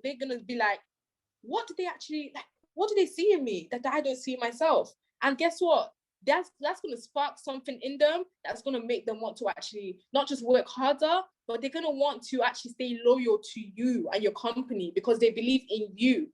they're going to be like, what do they see in me that I don't see in myself? And guess what? That's going to spark something in them that's going to make them want to actually not just work harder, but they're going to want to actually stay loyal to you and your company because they believe in you.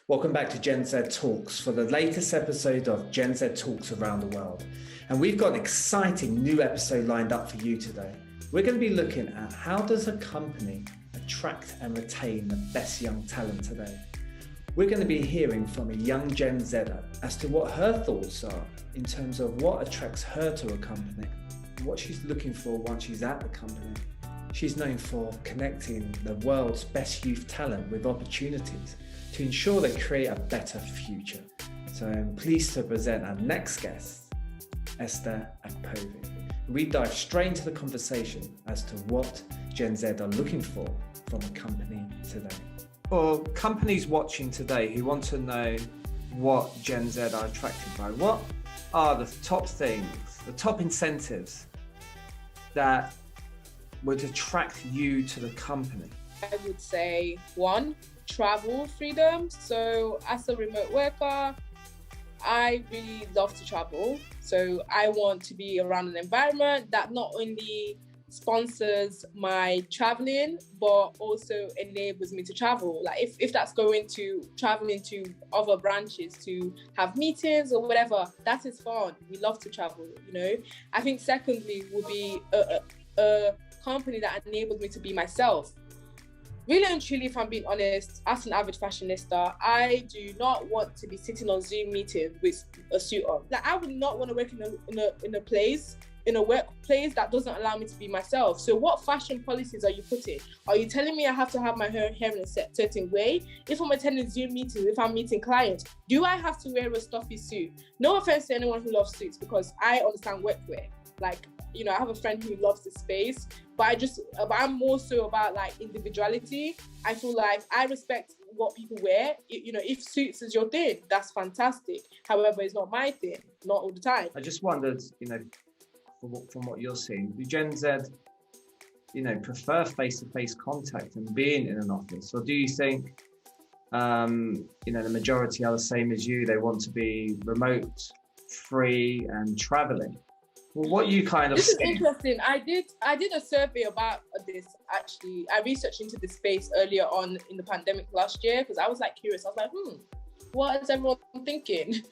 Welcome back to Gen Z Talks for the latest episode of Gen Z Talks around the world. And we've got an exciting new episode lined up for you today. We're going to be looking at how does a company attract and retain the best young talent today. We're going to be hearing from a young Gen Zer as to what her thoughts are in terms of what attracts her to a company and what she's looking for once she's at the company. She's known for connecting the world's best youth talent with opportunities to ensure they create a better future. So I'm pleased to present our next guest, Esther Akpovi. We dive straight into the conversation as to what Gen Z are looking for from a company today. For companies watching today who want to know what Gen Z are attracted by, what are the top things, the top incentives that would attract you to the company? I would say 1, travel freedom. So as a remote worker, I really love to travel. So I want to be around an environment that not only sponsors my traveling, but also enables me to travel. Like if that's going to traveling to other branches to have meetings or whatever, that is fun. We love to travel, you know. I think secondly would be a company that enables me to be myself. Really and truly, if I'm being honest, as an avid fashionista, I do not want to be sitting on Zoom meetings with a suit on. Like, I would not want to work in a workplace that doesn't allow me to be myself. So what fashion policies are you putting? Are you telling me I have to have my hair in a certain way? If I'm attending Zoom meetings, if I'm meeting clients, do I have to wear a stuffy suit? No offense to anyone who loves suits, because I understand workwear. Like, you know, I have a friend who loves the space, but I'm more so about like individuality. I feel like I respect what people wear. You know, if suits is your thing, that's fantastic. However, it's not my thing, not all the time. I just wondered, you know, from what you're seeing, do Gen Z, you know, prefer face-to-face contact and being in an office? Or do you think, you know, the majority are the same as you? They want to be remote, free and traveling? Well, what you kind of This is interesting. I did a survey about this, actually. I researched into this space earlier on in the pandemic last year because I was like curious. I was like, what is everyone thinking?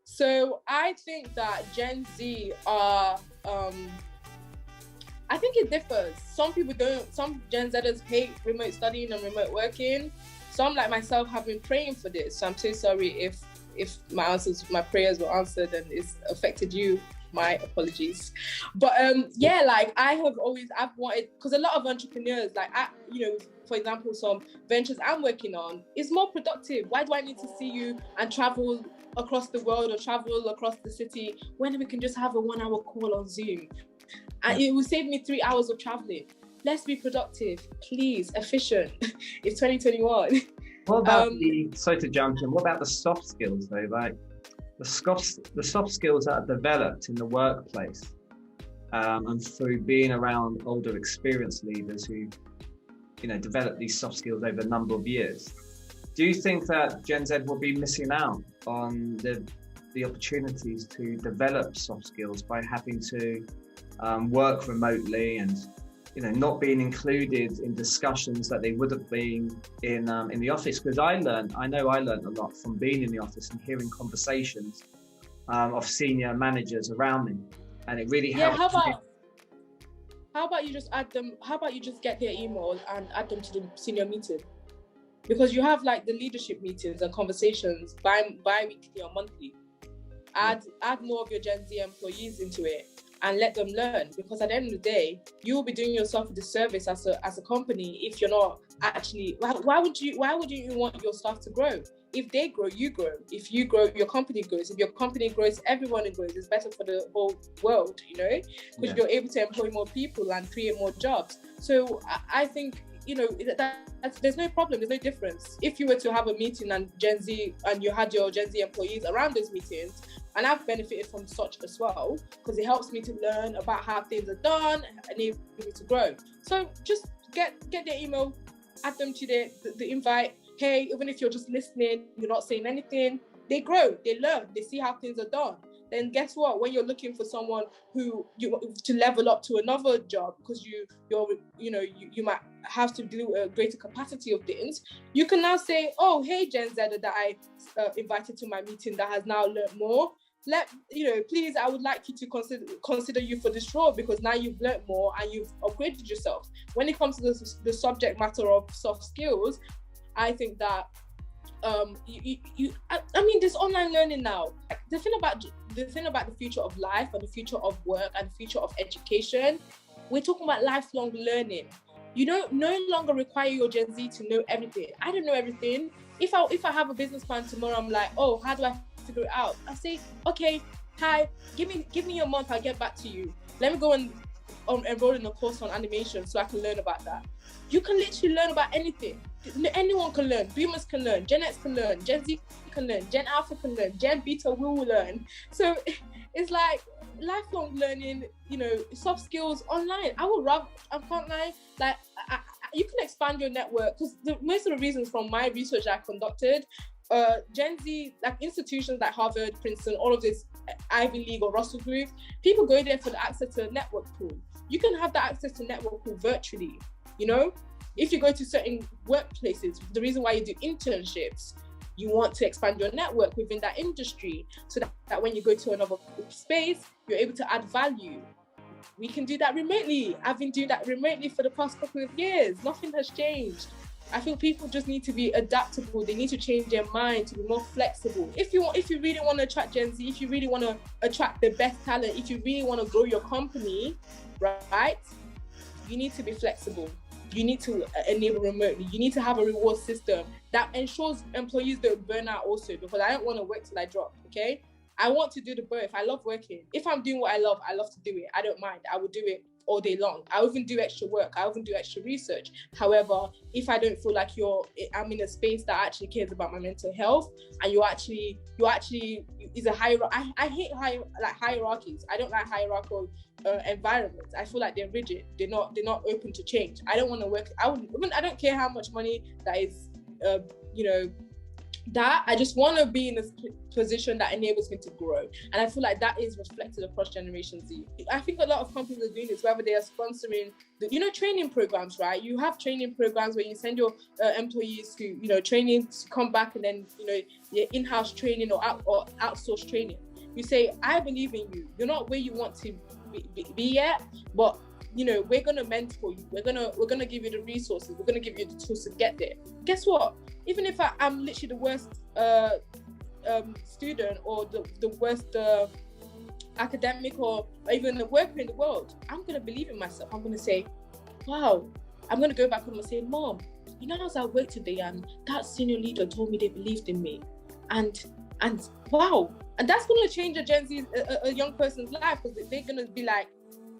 So I think that Gen Z are, I think it differs. Some people don't, some Gen Zers hate remote studying and remote working. Some like myself have been praying for this. So I'm so sorry if my prayers were answered and it's affected you. My apologies. But yeah, like I've wanted, because a lot of entrepreneurs, like you know, for example, some ventures I'm working on is more productive. Why do I need to see you and travel across the world or travel across the city when we can just have a 1-hour call on Zoom? And it will save me 3 hours of traveling. Let's be productive, please, efficient. It's 2021. What about sorry to jump in, what about the soft skills though? Like the soft skills that are developed in the workplace and through being around older experienced leaders who, you know, develop these soft skills over a number of years. Do you think that Gen Z will be missing out on the opportunities to develop soft skills by having to work remotely and, you know, not being included in discussions that they would have been in the office? Because I learned a lot from being in the office and hearing conversations of senior managers around me, and it really helped. How about you just add them? How about you just get their email and add them to the senior meeting? Because you have like the leadership meetings and conversations bi-weekly or monthly. Add more of your Gen Z employees into it. and let them learn, because at the end of the day, you will be doing yourself a disservice as a company if you're not actually. Why would you want your staff to grow? If they grow, you grow. If you grow, your company grows. If your company grows, everyone grows. It's better for the whole world, because you're able to employ more people and create more jobs. So I think, there's no problem, there's no difference. If you were to have a meeting and Gen Z, and you had your Gen Z employees around those meetings, and I've benefited from such as well, because it helps me to learn about how things are done and able to grow. So just get their email, add them to the invite. Hey, even if you're just listening, you're not saying anything, they grow, they learn, they see how things are done. Then guess what? When you're looking for someone who you to level up to another job, because you might have to do a greater capacity of things, you can now say, oh, hey, Gen Z that I invited to my meeting that has now learned more. Please, I would like you to consider you for this role, because now you've learned more and you've upgraded yourself. When it comes to the subject matter of soft skills, I think that there's online learning now. The thing about the future of life and the future of work and the future of education, we're talking about lifelong learning. You don't no longer require your Gen Z to know everything. I don't know everything. If I have a business plan tomorrow, I'm like, oh, how do I figure it out? I say, okay, hi, give me a month, I'll get back to you. Let me go and enroll in a course on animation so I can learn about that. You can literally learn about anything. Anyone can learn. Boomers can learn. Gen X can learn. Gen Z can learn. Gen Alpha can learn. Gen Beta will learn. So it's like lifelong learning, soft skills online. I can't lie, you can expand your network, because most of the reasons from my research I conducted, Gen Z, like institutions like Harvard, Princeton, all of this Ivy League or Russell Group, people go there for the access to a network pool. You can have that access to network pool virtually, If you go to certain workplaces, the reason why you do internships, you want to expand your network within that industry, so that when you go to another space, you're able to add value. We can do that remotely. I've been doing that remotely for the past couple of years. Nothing has changed. I feel people just need to be adaptable. They need to change their mind to be more flexible. If you really want to attract Gen Z, if you really want to attract the best talent, if you really want to grow your company, right, you need to be flexible. You need to enable remotely. You need to have a reward system that ensures employees don't burn out also, because I don't want to work till I drop, okay? I want to do the both. I love working. If I'm doing what I love to do it. I don't mind. I will do it all day long. I even do extra work. I even do extra research. However, if I don't feel like I'm in a space that actually cares about my mental health, and you actually is a hierarchy. I hate hierarchies. I don't like hierarchical environments. I feel like they're rigid. They're not open to change. I don't want to work. I don't care how much money that is. That I just want to be in a position that enables me to grow, and I feel like that is reflected across Generation Z. I think a lot of companies are doing this, whether they are sponsoring training programs, right? You have training programs where you send your employees to training to come back, and then your in-house training or outsourced training. You say, I believe in you. You're not where you want to be yet, but we're gonna mentor you. We're gonna give you the resources. We're gonna give you the tools to get there. Guess what? Even if I'm literally the worst student or the worst academic or even the worker in the world, I'm gonna believe in myself. I'm gonna say, wow. I'm gonna go back home and say, Mom, I was at work today, and that senior leader told me they believed in me, and wow. And that's gonna change a Gen Z, a young person's life, because they're gonna be like,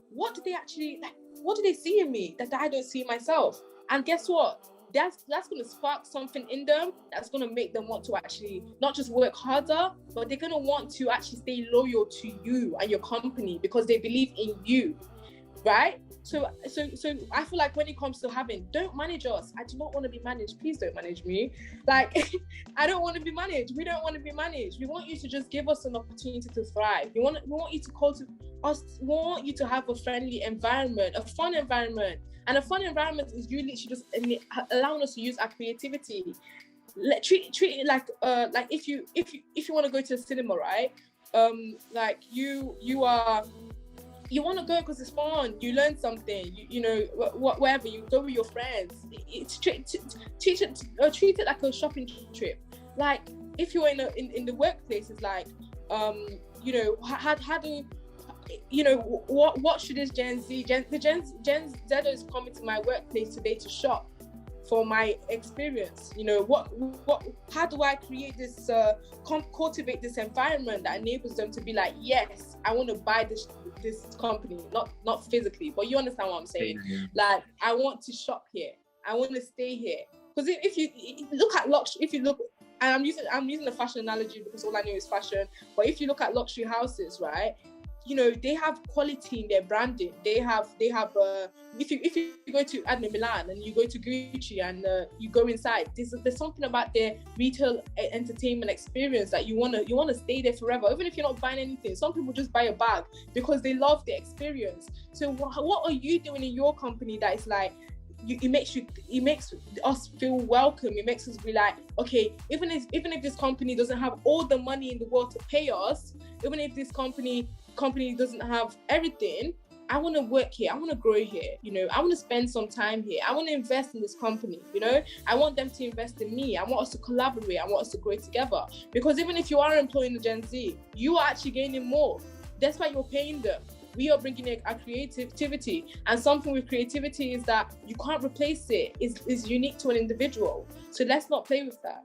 what do they see in me that I don't see in myself? And guess what? That's going to spark something in them that's going to make them want to actually not just work harder, but they're going to want to actually stay loyal to you and your company because they believe in you, right? So I feel like when it comes to don't manage us. I do not want to be managed. Please don't manage me. I don't want to be managed. We don't want to be managed. We want you to just give us an opportunity to thrive. We want you to cultivate us. We want you to have a friendly environment, a fun environment. And a fun environment is you literally just allowing us to use our creativity. Treat it like if you want to go to the cinema, right? You want to go because it's fun. You learn something. Whatever. You go with your friends. Treat it like a shopping trip. Like if you're in the workplace, it's like what should this Gen Zers coming to my workplace today to shop for my experience? How do I create this, cultivate this environment that enables them to be like, yes, I want to buy this company, not physically, but you understand what I'm saying? Yeah. Like, I want to shop here, I want to stay here. Because if you look at luxury, and I'm using the fashion analogy because all I know is fashion, but if you look at luxury houses, right, they have quality in their branding. They have if you go to, I don't know, Milan, and you go to Gucci and you go inside, there's something about their retail entertainment experience that you want to stay there forever, even if you're not buying anything. Some people just buy a bag because they love the experience. So what are you doing in your company that is like, it makes us feel welcome? It makes us be like, okay, even if this company doesn't have all the money in the world to pay us, even if this company doesn't have everything, I want to work here, I want to grow here, I want to spend some time here, I want to invest in this company, I want them to invest in me, I want us to collaborate, I want us to grow together. Because even if you are employing the Gen Z, you are actually gaining more. That's why you're paying them. We are bringing in our creativity, and something with creativity is that you can't replace it. It's unique to an individual. So let's not play with that.